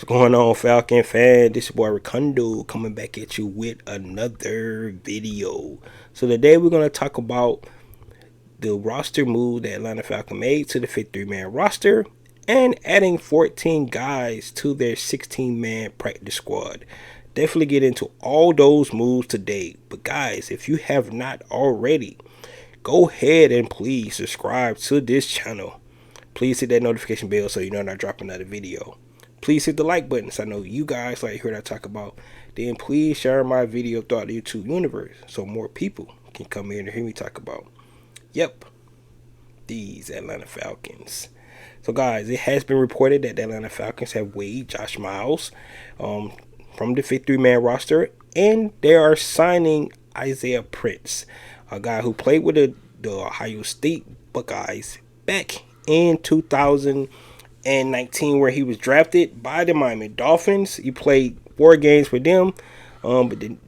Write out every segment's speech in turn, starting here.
What's going on, Falcon fan? This is your boy Ricondo coming back at you with another video. So today we're going to talk about the roster move that Atlanta Falcons made to the 53-man roster and adding 14 guys to their 16-man practice squad. Definitely get into all those moves today. But guys, if you have not already, go ahead and please subscribe to this channel. Please hit that notification bell so you know when I drop another video. Please hit the like button so I know you guys like hear what I talk about. Then please share my video throughout the YouTube universe so more people can come in and hear me talk about. Yep, these Atlanta Falcons. So guys, it has been reported that the Atlanta Falcons have waived Josh Miles from the 53-man roster, and they are signing Isaiah Prince, a guy who played with the Ohio State Buckeyes back in 2019, where he was drafted by the Miami Dolphins. He played 4 games for them, but did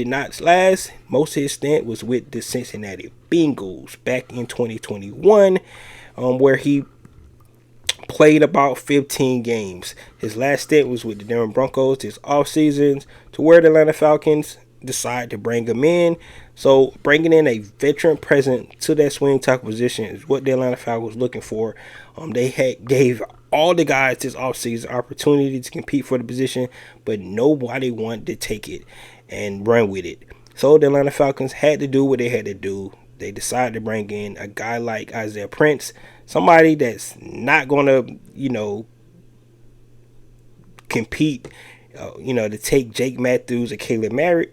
not last. Most of his stint was with the Cincinnati Bengals back in 2021, where he played about 15 games. His last stint was with the Denver Broncos this offseason, to where the Atlanta Falcons decided to bring him in. So bringing in a veteran present to that swing tackle position is what the Atlanta Falcons was looking for. They gave all the guys this offseason opportunity to compete for the position, but nobody wanted to take it and run with it. So the Atlanta Falcons had to do what they had to do. They decided to bring in a guy like Isaiah Prince, somebody that's not going to, compete, to take Jake Matthews or Caleb McGarry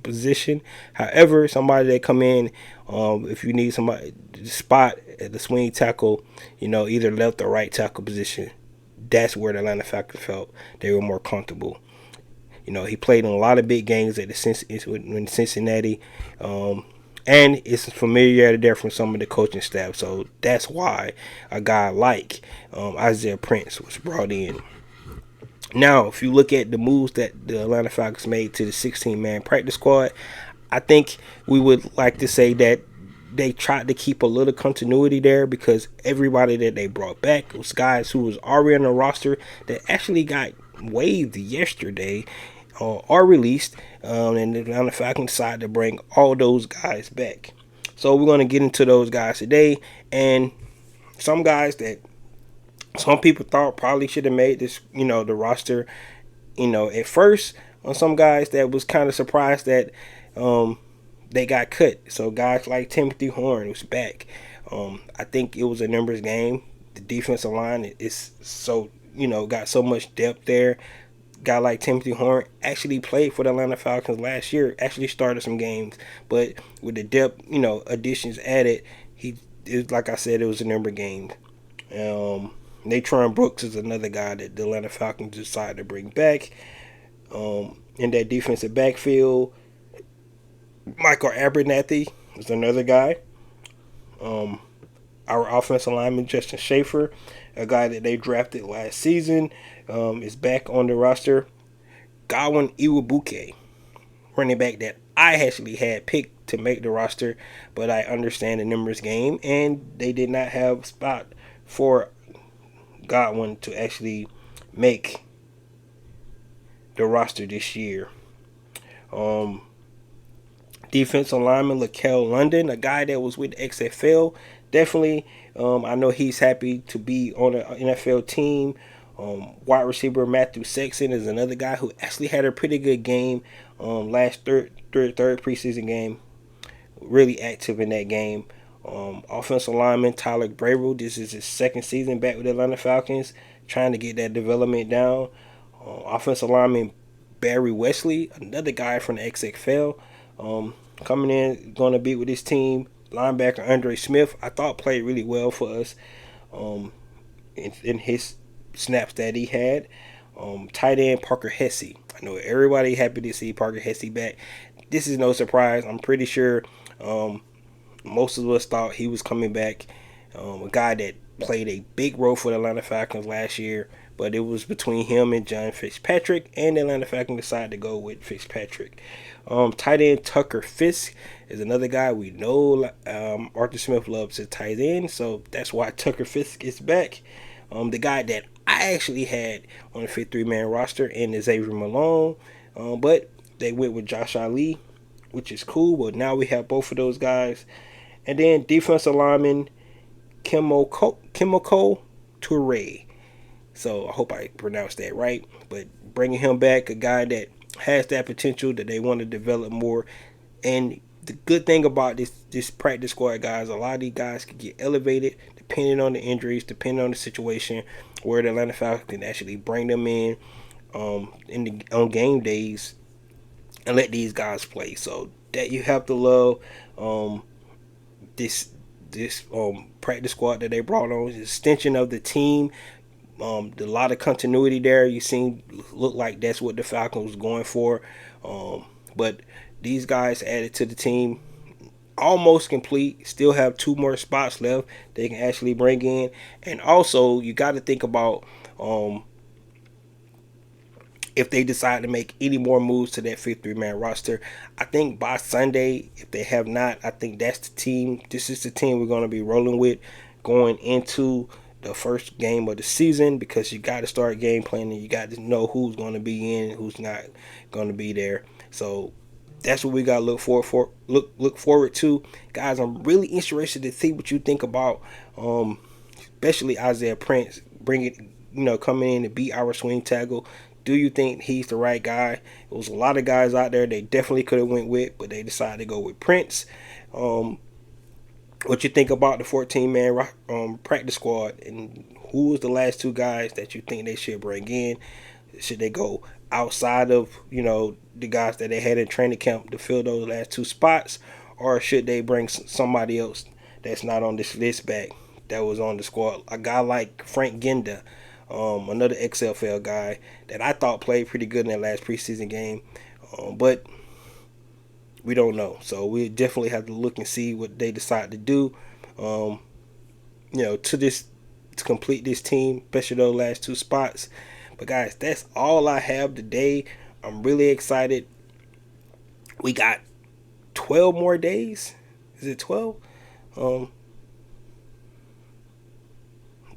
position. However, somebody that come in, if you need somebody to spot at the swing tackle, either left or right tackle position, that's where the Atlanta Falcons felt they were more comfortable. He played in a lot of big games at in Cincinnati, and it's familiarity there from some of the coaching staff. So that's why a guy like Isaiah Prince was brought in. Now, if you look at the moves that the Atlanta Falcons made to the 16-man practice squad, I think we would like to say that they tried to keep a little continuity there, because everybody that they brought back was guys who was already on the roster that actually got waived yesterday or released, and the Atlanta Falcons decided to bring all those guys back. So we're going to get into those guys today, and some guys that some people thought probably should have made this, the roster, at first. Some guys that was kind of surprised that they got cut. So guys like Timothy Horn was back. I think it was a numbers game. The defensive line is so, got so much depth there. Guy like Timothy Horn actually played for the Atlanta Falcons last year, actually started some games, but with the depth, additions added, like I said, it was a number game. Natron Brooks is another guy that the Atlanta Falcons decided to bring back. In that defensive backfield, Michael Abernathy is another guy. Our offensive lineman, Justin Schaefer, a guy that they drafted last season, is back on the roster. Godwin Iwebuke, running back that I actually had picked to make the roster, but I understand the numbers game, and they did not have a spot for Godwin to actually make the roster this year. Defensive lineman Lakel London, a guy that was with XFL. Definitely, I know he's happy to be on an NFL team. Wide receiver Matthew Sexton is another guy who actually had a pretty good game last third preseason game. Really active in that game. Offensive lineman Tyler Bravel, this is his second season back with the Atlanta Falcons, trying to get that development down. Offensive lineman Barry Wesley, another guy from the XFL, coming in, going to be with his team. Linebacker Andre Smith, I thought played really well for us in his snaps that he had. Tight end Parker Hesse. I know everybody happy to see Parker Hesse back. This is no surprise. I'm pretty sure most of us thought he was coming back. A guy that played a big role for the Atlanta Falcons last year, but it was between him and John Fitzpatrick, and the Atlanta Falcons decided to go with Fitzpatrick. Tight end Tucker Fisk is another guy we know. Arthur Smith loves his tight end, so that's why Tucker Fisk is back. The guy that I I actually had on the 53-man roster in Xavier Malone, but they went with Josh Ali, which is cool. But now we have both of those guys. And then defensive lineman Kimoko Toure. So I hope I pronounced that right. But bringing him back, a guy that has that potential that they want to develop more. And the good thing about this practice squad guys, a lot of these guys can get elevated depending on the injuries, depending on the situation, where the Atlanta Falcons can actually bring them on game days and let these guys play. So that you have to love this practice squad that they brought on. It's an extension of the team. A lot of continuity there. You seem look like that's what the Falcons was going for. But these guys added to the team, almost complete. Still have 2 more spots left they can actually bring in. And also, you got to think about if they decide to make any more moves to that 53-man roster. I think by Sunday, if they have not, I think that's the team. This is the team we're going to be rolling with going into the first game of the season, because you got to start game planning. You got to know who's going to be in, who's not going to be there. So that's what we got to look forward to, guys. I'm really interested to see what you think about, especially Isaiah Prince coming in to beat our swing tackle. Do you think he's the right guy? It was a lot of guys out there they definitely could have went with, but they decided to go with Prince. What you think about the 14-man practice squad, and who was the last 2 guys that you think they should bring in? Should they go outside of the guys that they had in training camp to fill those last 2 spots, or should they bring somebody else that's not on this list back that was on the squad? A guy like Frank Ginda, another XFL guy that I thought played pretty good in that last preseason game, but we don't know. So we definitely have to look and see what they decide to do, to complete this team, especially those last 2 spots. But guys, that's all I have today. I'm really excited. We got 12 more days. Is it 12?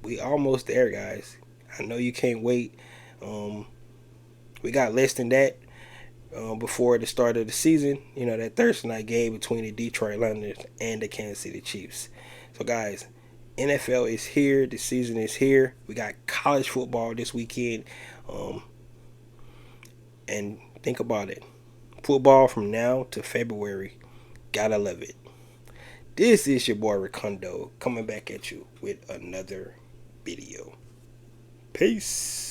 We almost there, guys. I know you can't wait. We got less than that before the start of the season. That Thursday night game between the Detroit Lions and the Kansas City Chiefs. So, guys, NFL is here. The season is here. We got college football this weekend. And think about it. Football from now to February. Gotta love it. This is your boy Ricondo coming back at you with another video. Peace.